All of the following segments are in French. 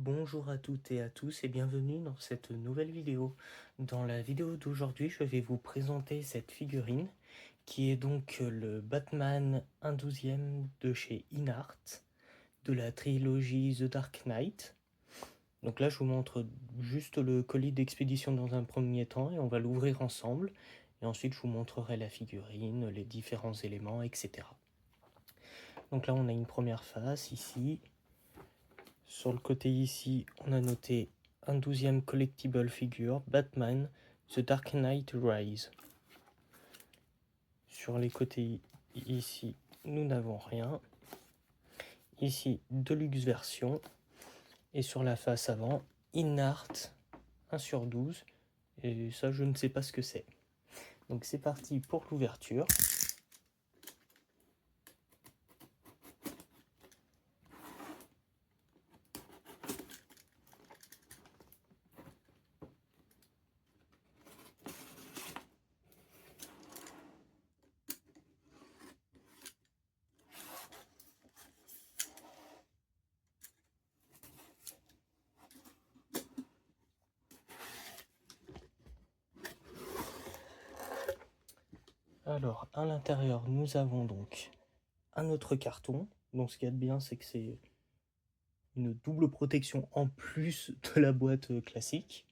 Bonjour à toutes et à tous et bienvenue dans cette nouvelle vidéo. Dans la vidéo d'aujourd'hui, je vais vous présenter cette figurine qui est donc le Batman 1/12 de chez InArt de la trilogie The Dark Knight. Donc là, je vous montre juste le colis d'expédition dans un premier temps et on va l'ouvrir ensemble. Et ensuite, je vous montrerai la figurine, les différents éléments, etc. Donc là, on a une première face ici. Sur le côté ici, on a noté un 12e collectible figure, Batman, The Dark Knight Rise. Sur les côtés ici, nous n'avons rien. Ici, Deluxe version. Et sur la face avant, InArt 1/12. Et ça, je ne sais pas ce que c'est. Donc c'est parti pour l'ouverture. Alors, à l'intérieur, nous avons donc un autre carton. Donc, ce qu'il y a de bien, c'est que c'est une double protection en plus de la boîte classique.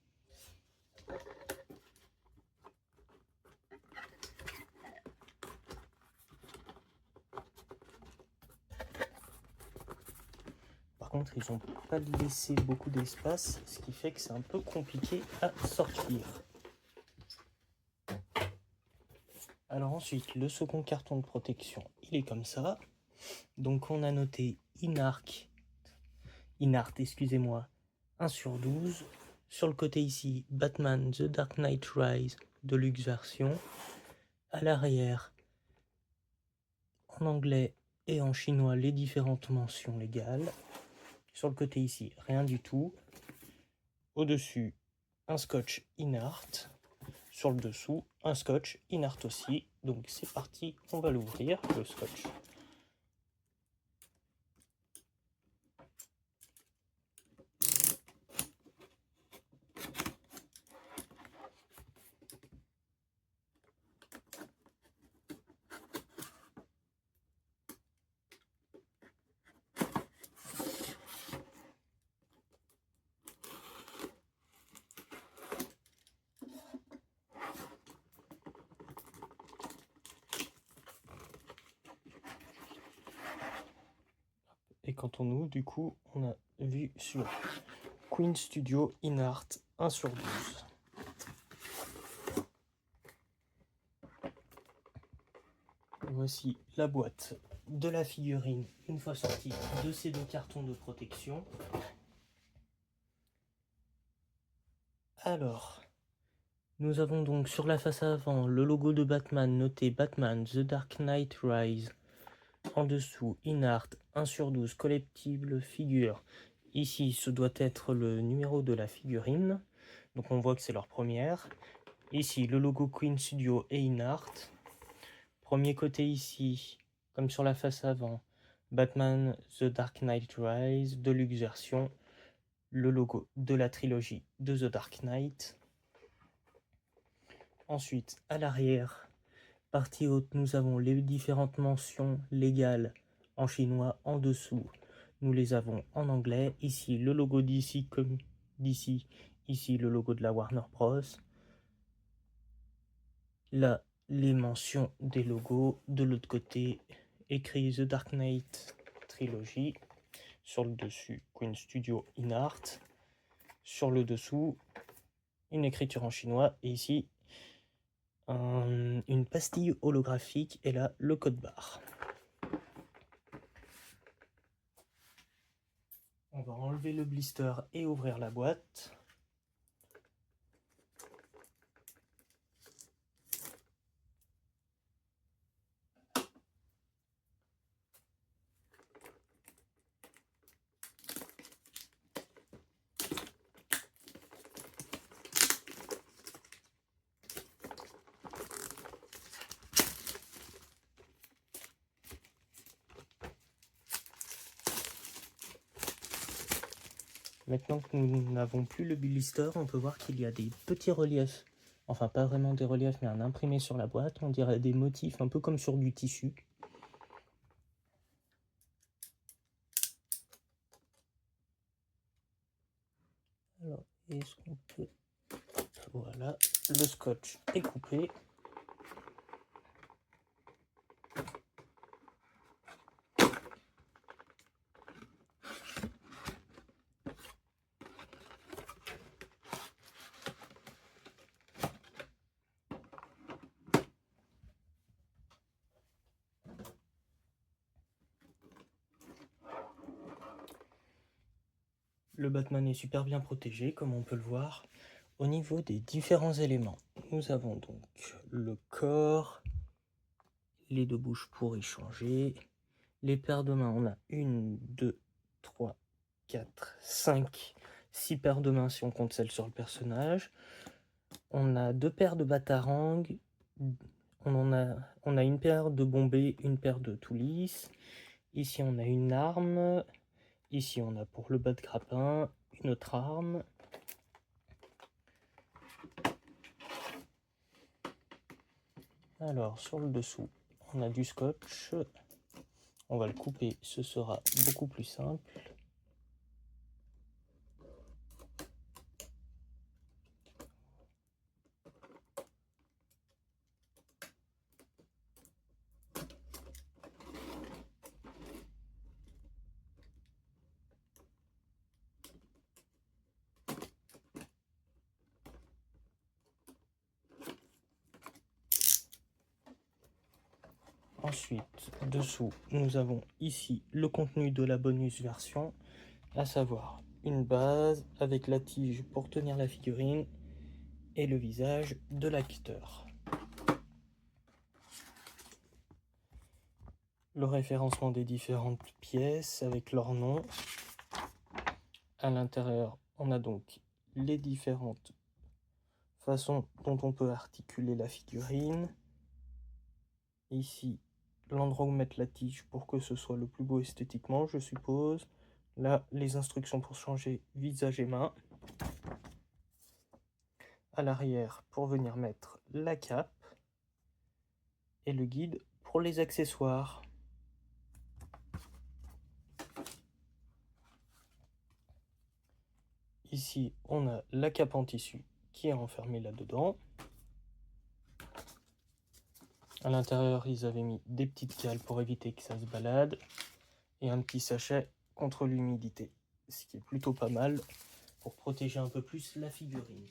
Par contre, ils n'ont pas laissé beaucoup d'espace, ce qui fait que c'est un peu compliqué à sortir. Alors ensuite, le second carton de protection, il est comme ça. Donc on a noté InArt, excusez-moi, 1/12. Sur le côté ici, Batman The Dark Knight Rise Deluxe version. À l'arrière, en anglais et en chinois, les différentes mentions légales. Sur le côté ici, rien du tout. Au-dessus, un scotch InArt. Sur le dessous, un scotch InArt aussi. Donc c'est parti, on va l'ouvrir, le scotch. Et quand on ouvre, du coup, on a vu sur Queen Studio InArt 1/12. Voici la boîte de la figurine une fois sortie de ces deux cartons de protection. Alors, nous avons donc sur la face avant le logo de Batman noté Batman The Dark Knight Rise. En dessous, InArt 1/12 collectible figure. Ici, ce doit être le numéro de la figurine. Donc on voit que c'est leur première. Ici, le logo Queen Studio et InArt. Premier côté ici, comme sur la face avant, Batman The Dark Knight Rise, Deluxe version. Le logo de la trilogie de The Dark Knight. Ensuite, à l'arrière, partie haute, nous avons les différentes mentions légales en chinois. En dessous, nous les avons en anglais. Ici, le logo d'ici comme d'ici. Ici, le logo de la Warner Bros. Là, les mentions des logos. De l'autre côté, écrit The Dark Knight Trilogy. Sur le dessus, Queen Studio InArt. Sur le dessous, une écriture en chinois. Et ici, une pastille holographique. Et là, le code barre. On va enlever le blister et ouvrir la boîte. Maintenant que nous n'avons plus le blister, on peut voir qu'il y a des petits reliefs. Enfin, pas vraiment des reliefs, mais un imprimé sur la boîte. On dirait des motifs, un peu comme sur du tissu. Alors, est-ce qu'on peut... Voilà, le scotch est coupé. Le Batman est super bien protégé, comme on peut le voir. Au niveau des différents éléments, nous avons donc le corps, les deux bouches pour échanger, les paires de mains, on a 1, 2, 3, 4, 5, 6 paires de mains si on compte celles sur le personnage. On a 2 paires de batarangs, on a une paire de bombés, une paire de tout lisse. Ici on a une arme, ici on a pour le bas de grappin une autre arme. Alors sur le dessous, on a du scotch. On va le couper, ce sera beaucoup plus simple. Ensuite, dessous, nous avons ici le contenu de la bonus version, à savoir une base avec la tige pour tenir la figurine et le visage de l'acteur. Le référencement des différentes pièces avec leur nom. À l'intérieur, on a donc les différentes façons dont on peut articuler la figurine. Ici, l'endroit où mettre la tige pour que ce soit le plus beau esthétiquement, je suppose. Là, les instructions pour changer visage et main. À l'arrière, pour venir mettre la cape. Et le guide pour les accessoires. Ici, on a la cape en tissu qui est enfermée là-dedans. À l'intérieur, ils avaient mis des petites cales pour éviter que ça se balade. Et un petit sachet contre l'humidité. Ce qui est plutôt pas mal pour protéger un peu plus la figurine.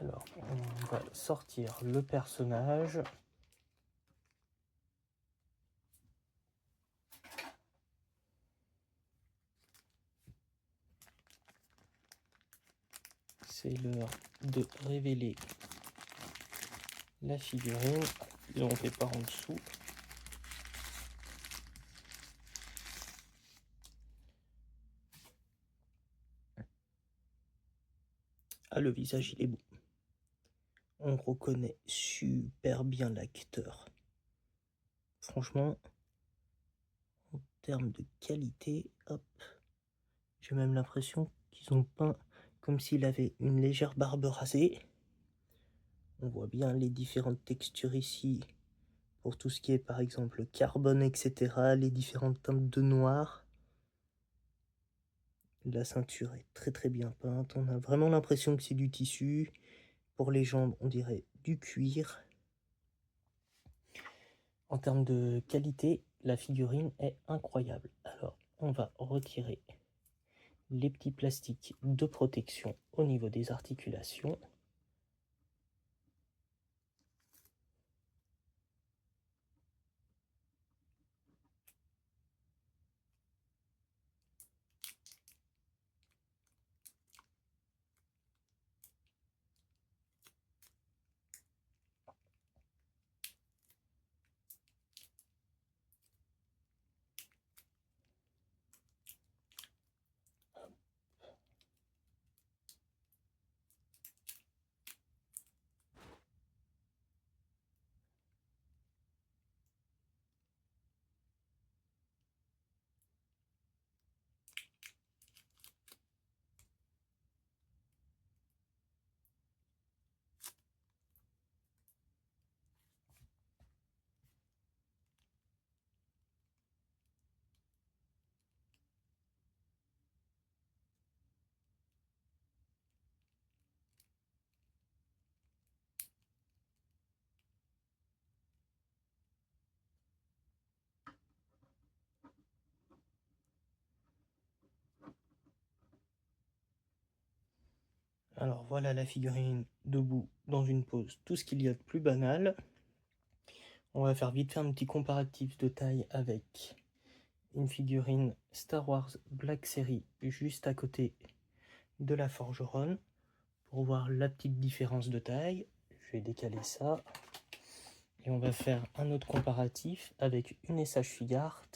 Alors, on va sortir le personnage. C'est l'heure de révéler la figurine. Et on ne fait pas en dessous. Ah, le visage, il est beau. On reconnaît super bien l'acteur. Franchement, en termes de qualité, hop, j'ai même l'impression qu'ils ont peint comme s'il avait une légère barbe rasée. On voit bien les différentes textures ici, pour tout ce qui est par exemple carbone, etc. Les différentes teintes de noir. La ceinture est très très bien peinte. On a vraiment l'impression que c'est du tissu. Pour les jambes, on dirait du cuir. En termes de qualité, la figurine est incroyable. Alors, on va retirer les petits plastiques de protection au niveau des articulations. Alors voilà la figurine debout dans une pose, tout ce qu'il y a de plus banal. On va faire vite fait un petit comparatif de taille avec une figurine Star Wars Black Series juste à côté de la forgeronne pour voir la petite différence de taille. Je vais décaler ça et on va faire un autre comparatif avec une SH Figart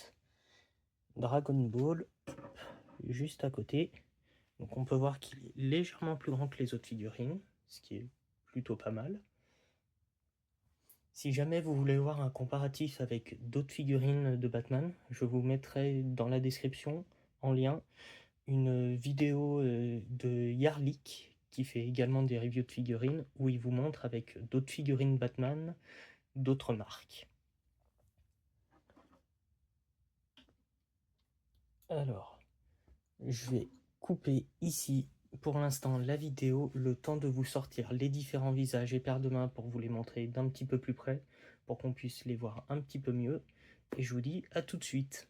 Dragon Ball juste à côté. Donc on peut voir qu'il est légèrement plus grand que les autres figurines, ce qui est plutôt pas mal. Si jamais vous voulez voir un comparatif avec d'autres figurines de Batman, je vous mettrai dans la description en lien une vidéo de Yarlik qui fait également des reviews de figurines où il vous montre avec d'autres figurines Batman d'autres marques. Alors, je vais couper ici pour l'instant la vidéo, le temps de vous sortir les différents visages et paires de mains pour vous les montrer d'un petit peu plus près, pour qu'on puisse les voir un petit peu mieux. Et je vous dis à tout de suite.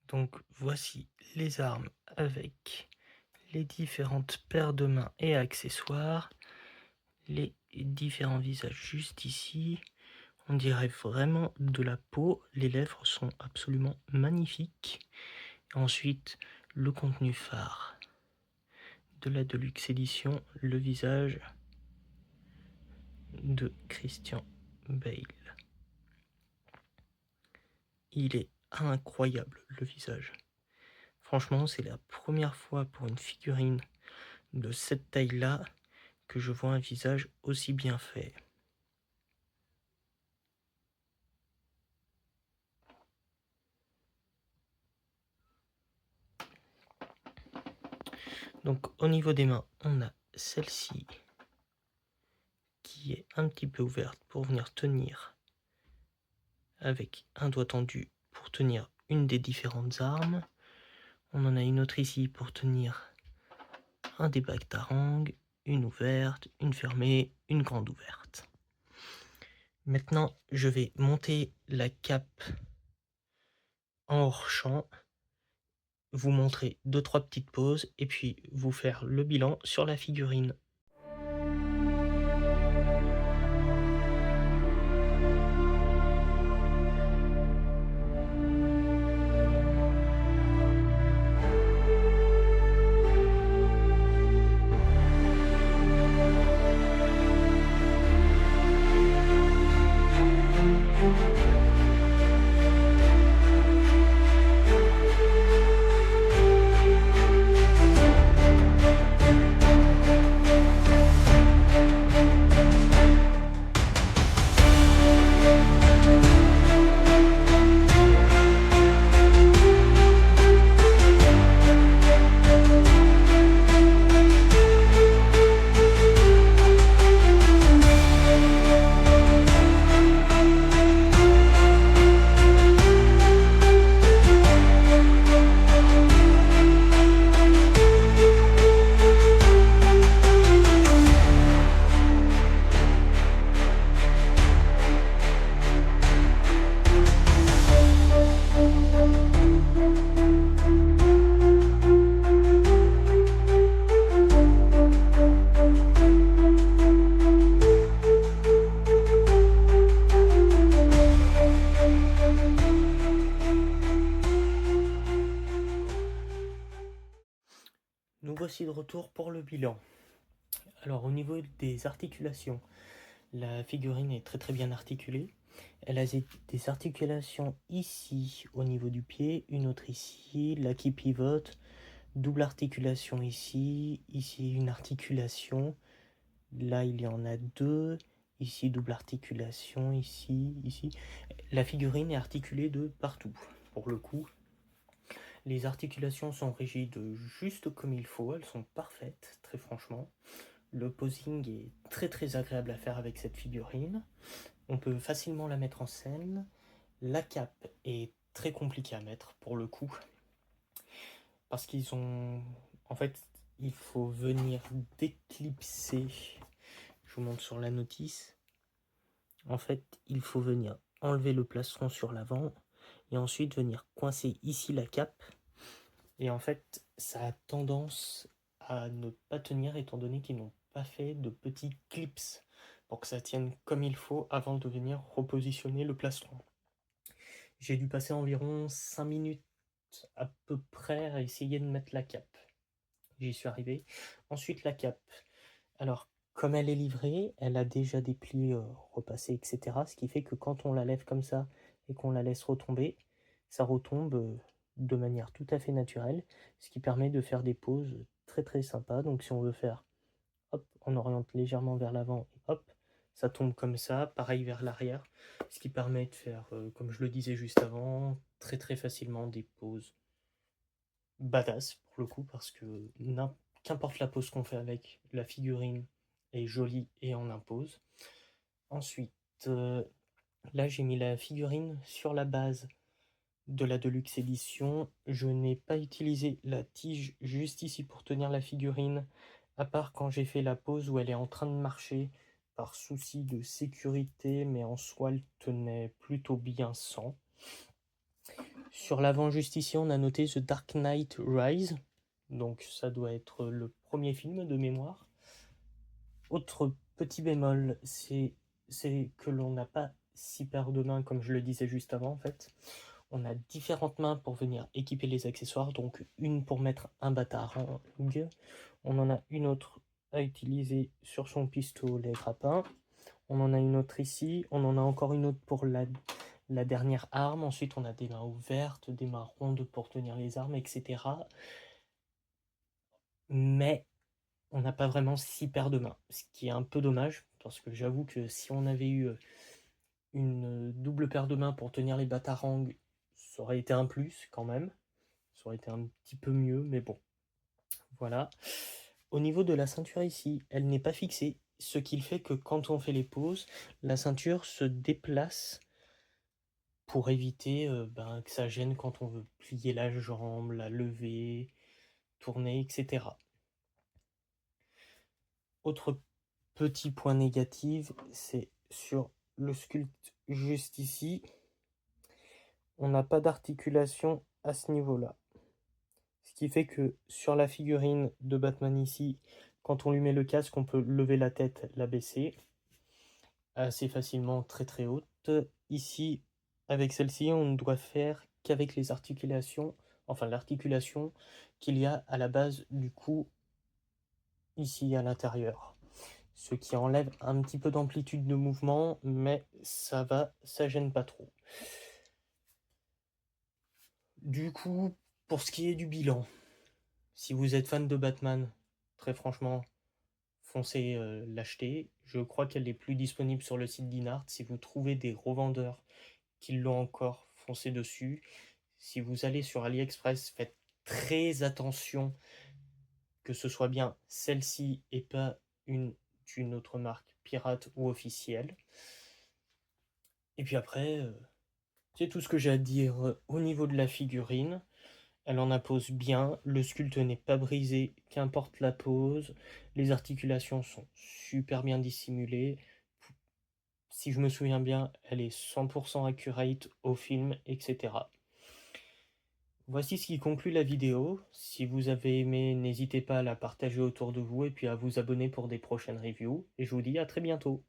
Donc voici les armes avec les différentes paires de mains et accessoires, les différents visages juste ici. On dirait vraiment de la peau, les lèvres sont absolument magnifiques. Ensuite, le contenu phare de la Deluxe Edition, le visage de Christian Bale. Il est incroyable le visage. Franchement, c'est la première fois pour une figurine de cette taille-là que je vois un visage aussi bien fait. Donc au niveau des mains, on a celle-ci qui est un petit peu ouverte pour venir tenir avec un doigt tendu pour tenir une des différentes armes. On en a une autre ici pour tenir un des bacs d'harangue, une ouverte, une fermée, une grande ouverte. Maintenant, je vais monter la cape en hors-champ, vous montrer 2-3 petites pauses et puis vous faire le bilan sur la figurine. Nous voici de retour pour le bilan. Alors au niveau des articulations, la figurine est très bien articulée. Elle a des articulations ici au niveau du pied, une autre ici, là qui pivote, double articulation ici, ici une articulation, là il y en a deux, ici double articulation, ici, ici. La figurine est articulée de partout, pour le coup. Les articulations sont rigides juste comme il faut, elles sont parfaites, très franchement. Le posing est très agréable à faire avec cette figurine. On peut facilement la mettre en scène. La cape est très compliquée à mettre pour le coup. Parce qu'ils ont... En fait, il faut venir déclipser. Je vous montre sur la notice. En fait, il faut venir enlever le plastron sur l'avant et ensuite venir coincer ici la cape. Et en fait, ça a tendance à ne pas tenir étant donné qu'ils n'ont pas fait de petits clips pour que ça tienne comme il faut avant de venir repositionner le plastron. J'ai dû passer environ 5 minutes à peu près à essayer de mettre la cape. J'y suis arrivé. Ensuite la cape. Alors comme elle est livrée, elle a déjà des plis repassés, etc. Ce qui fait que quand on la lève comme ça et qu'on la laisse retomber, ça retombe de manière tout à fait naturelle, ce qui permet de faire des poses très très sympas. Donc si on veut faire, hop, on oriente légèrement vers l'avant et hop, ça tombe comme ça, pareil vers l'arrière, ce qui permet de faire, comme je le disais juste avant, très très facilement des poses badass pour le coup, parce que qu'importe la pose qu'on fait avec, la figurine est jolie et on impose. Ensuite, là j'ai mis la figurine sur la base de la Deluxe Edition. Je n'ai pas utilisé la tige juste ici pour tenir la figurine, à part quand j'ai fait la pose où elle est en train de marcher par souci de sécurité, mais en soi elle tenait plutôt bien sans. Sur l'avant juste ici on a noté The Dark Knight Rise, donc ça doit être le premier film de mémoire. Autre petit bémol, c'est que l'on n'a pas 6 paires de mains comme je le disais juste avant en fait. On a différentes mains pour venir équiper les accessoires, donc une pour mettre un batarang, on en a une autre à utiliser sur son pistolet grappin, on en a une autre ici, on en a encore une autre pour la dernière arme, ensuite on a des mains ouvertes, des mains rondes pour tenir les armes, etc. Mais on n'a pas vraiment 6 paires de mains, ce qui est un peu dommage, parce que j'avoue que si on avait eu une double paire de mains pour tenir les batarangs, ça aurait été un plus quand même, ça aurait été un petit peu mieux, mais bon, voilà. Au niveau de la ceinture ici, elle n'est pas fixée, ce qui fait que quand on fait les poses, la ceinture se déplace pour éviter que ça gêne quand on veut plier la jambe, la lever, tourner, etc. Autre petit point négatif, c'est sur le sculpte juste ici, on n'a pas d'articulation à ce niveau-là. Ce qui fait que sur la figurine de Batman ici, quand on lui met le casque, on peut lever la tête, la baisser assez facilement, très très haute. Ici, avec celle-ci, on ne doit faire qu'avec les articulations, enfin l'articulation qu'il y a à la base du cou ici à l'intérieur. Ce qui enlève un petit peu d'amplitude de mouvement, mais ça va, ça gêne pas trop. Du coup, pour ce qui est du bilan, si vous êtes fan de Batman, très franchement, foncez l'acheter. Je crois qu'elle est plus disponible sur le site d'Inart. Si vous trouvez des revendeurs qui l'ont encore, foncez dessus. Si vous allez sur AliExpress, faites très attention que ce soit bien celle-ci et pas d'une autre marque pirate ou officielle. Et puis après, c'est tout ce que j'ai à dire au niveau de la figurine. Elle en impose bien, le sculpte n'est pas brisé, qu'importe la pose, les articulations sont super bien dissimulées. Si je me souviens bien, elle est 100% accurate au film, etc. Voici ce qui conclut la vidéo. Si vous avez aimé, n'hésitez pas à la partager autour de vous et puis à vous abonner pour des prochaines reviews. Et je vous dis à très bientôt.